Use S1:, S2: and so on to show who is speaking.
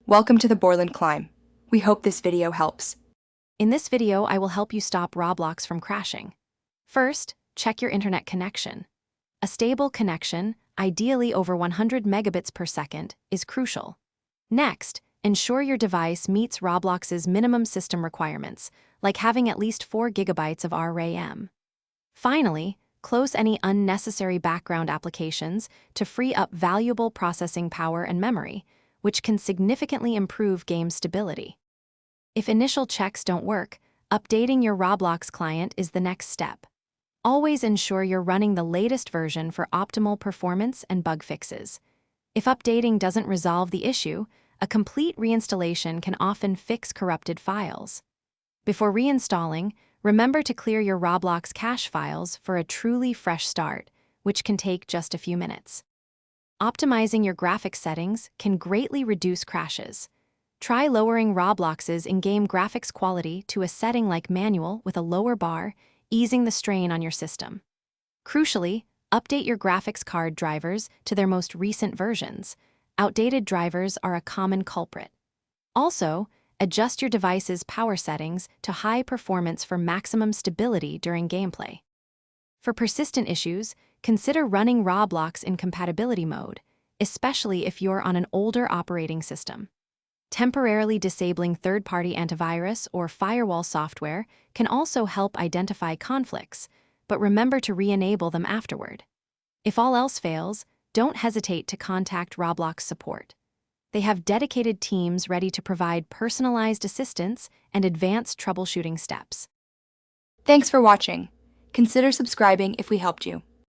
S1: Welcome to the Borland Climb. We hope this video helps.
S2: In this video, I will help you stop Roblox from crashing. First, check your internet connection. A stable connection, ideally over 100 megabits per second, is crucial. Next, ensure your device meets Roblox's minimum system requirements, like having at least 4 gigabytes of RAM. Finally, close any unnecessary background applications to free up valuable processing power and memory, which can significantly improve game stability. If initial checks don't work, updating your Roblox client is the next step. Always ensure you're running the latest version for optimal performance and bug fixes. If updating doesn't resolve the issue, a complete reinstallation can often fix corrupted files. Before reinstalling, remember to clear your Roblox cache files for a truly fresh start, which can take just a few minutes. Optimizing your graphics settings can greatly reduce crashes. Try lowering Roblox's in-game graphics quality to a setting like manual with a lower bar, easing the strain on your system. Crucially, update your graphics card drivers to their most recent versions. Outdated drivers are a common culprit. Also, adjust your device's power settings to high performance for maximum stability during gameplay. For persistent issues, consider running Roblox in compatibility mode, especially if you're on an older operating system. Temporarily disabling third-party antivirus or firewall software can also help identify conflicts, but remember to re-enable them afterward. If all else fails, don't hesitate to contact Roblox support. They have dedicated teams ready to provide personalized assistance and advanced troubleshooting steps.
S1: Thanks for watching. Consider subscribing if we helped you.